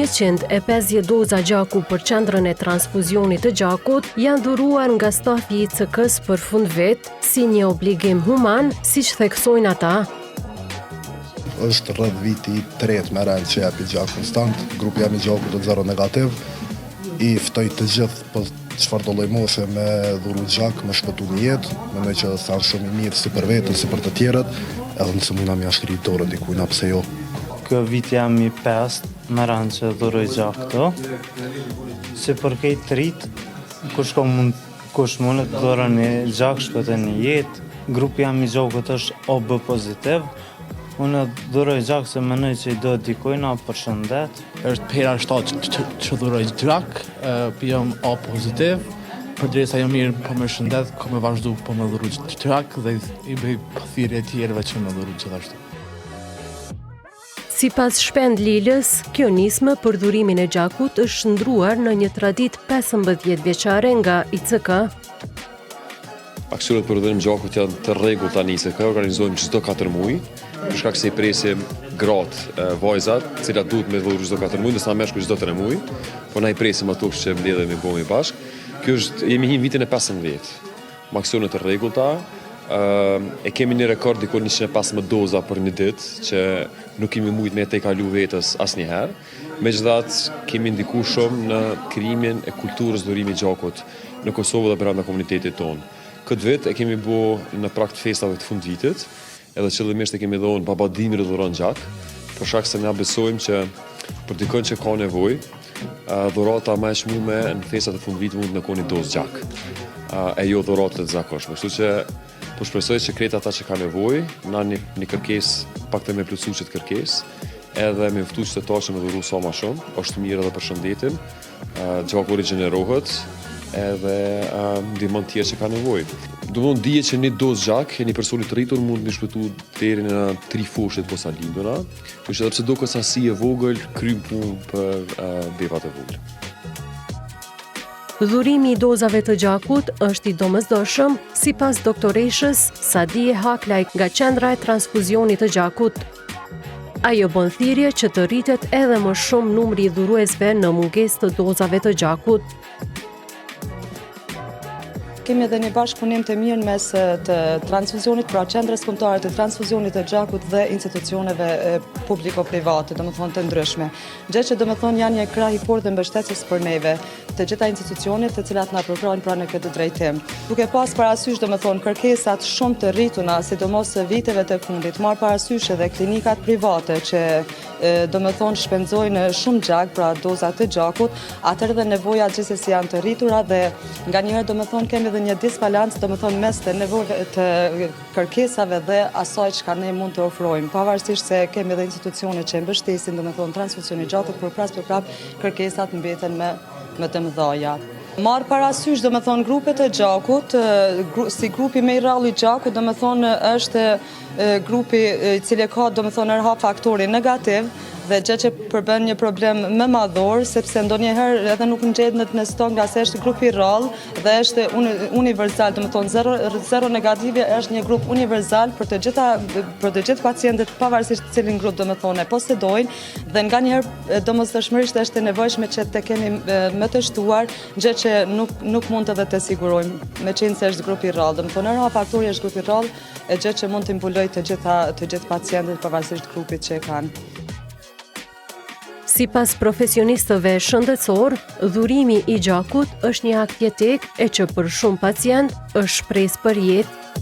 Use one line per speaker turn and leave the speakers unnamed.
150 doza gjaku për qendrën e transfuzionit të gjakut janë dhuruar nga stafi i ICK-s për fundvit, si një obligim human, siç theksojnë ata.
Është rreth viti i tretë me rend që japi gjak konstant, grupi jam i gjakut të zero negativ, i ftoj të gjithë për çfarë do lloj moshe me dhuru gjak, me shpëtu një jetë, mendoj që thanë shumë i mirë si për vetën, si për të tjerët, edhe nëse mund na shkri dorën dikujt, pse jo.
Kjo vit jam i 5 me rend që dhuroj gjak këto. Si për këtë rrit, kush mund të dhuroj një gjak shpëton një jetë. Grupi jam i gjakut është OB pozitiv. Unë dhuroj gjak se mendoj që i do dikujna për shëndet.
Është pera 7 që dhuroj gjak, jam O pozitiv. Përderisa jam mirë po me shëndet, ko me vazhdu po me dhuru gjak dhe i bëj thirrje tjerëve që me dhuru gjithashtu.
Sipas Shpend Lilës, kjo nismë për dhurimin e gjakut është ndruar në një traditë 15 vjeçare nga ICK.
Aksionet për dhurim gjakut janë të rregullta në ICK, organizojmë çdo 4 muaj, për shkak se i presim gratë, vajzat, të cilat duhet me dhuru çdo 4 muaj, ndërsa meshkuj çdo 3 muaj, po na i presim ato që mbledhemi bëhemi bashkë. Kjo është, jemi hinë vitin e 15, me aksionet të rregullta, e kemi një rekord diko 115 doza për një ditë, që nuk kemi mujt me te kalu vetës asnjëherë. Megjithatë, kemi ndiku shumë në krijimin e kulturës dhurimit gjakut në Kosovë dhe brenda komunitetit tonë. Këtë vit e kemi bu në prag të festave të fund vitit, edhe qëllimisht e kemi dhonë baba Dimri dhuron gjak, për shkak se ne besojmë që për dikon që ka nevojë, dhurata më e çmuar në festat e fundvitit mund të koni dozë gjak. E jo dhuratë të zakonshme. Kështu që po shpresoj që krejt ata që ka nevojë, na një kërkesë pak të me plotësu që të kërkesë, edhe me ftu qytetarë me dhuru sa më shumë, është mirë edhe për shëndetin, gjaku rigjenerohet, edhe ndihmon tjerë që ka nevojë. Domthonë dije që një dozë gjak e një personi të rritur mund të shpëtu deri në 3 fushët posa lindura, kështu edhe pse do sasi e vogël, krym punë për bebat e vogla.
Dhurimi i dozave të gjakut është i domosdoshëm, sipas doktoreshës Sadie Haklaj nga Qendra e Transfuzionit të Gjakut. Ajo bën thirrje që të rritet edhe më shumë numri i dhuruesve në mungesë të dozave të gjakut.
Kemi edhe një bashkëpunim të mirë mes të transfuzionit, pra qendrës kombëtare të transfuzionit të gjakut dhe institucioneve publiko-private, domethënë të ndryshme. Gjë që domethënë janë një krah i fortë dhe mbështetës për neve, të gjitha institucionet të cilat na përkrojnë pra në këtë drejtim. Duke pas parasysh domethënë kërkesat shumë të rrituna, sidomos viteve të fundit, marr parasysh edhe klinikat private që domethënë shpenzojnë shumë gjak, pra dozat të gjakut, atëherë dhe nevojat gjithsesi janë të rritura dhe nganjëherë domethënë kemi dhe një disbalancë domethënë mes të nevojave të kërkesave dhe asaj çka ne mund të ofrojmë, pavarësisht se kemi edhe institucione që mbështesin domethënë transfuzioni i gjakut, por prap kërkesat mbeten më të mëdha. Marr parasysh domethënë grupet e gjakut, si grupi më i rrallë i gjakut domethënë është grupi i cili ka domethënë rha faktori negativ dhe gjë që përbën një problem më madhor, sepse ndonjëherë edhe nuk ngjehet në stok nga se është grupi i rrallë dhe është universal, domethënë zero negative është një grup universal për të gjithë pacientët pavarësisht cilin grup domethënë e posedojnë dhe nganjëherë domosdoshmërisht është e nevojshme që të kemi më të shtuar gjë që nuk mund edhe të sigurojmë meqenëse se është grupi i rrallë. Domethënë rha faktori është grupi i rrallë, e gjë që mund të mbulojë të gjithë pacientët pavarësisht grupit që e kanë.
Sipas profesionistëve shëndetësor, dhurimi i gjakut është një akt jetik e që për shumë pacient është shpresë për jetë.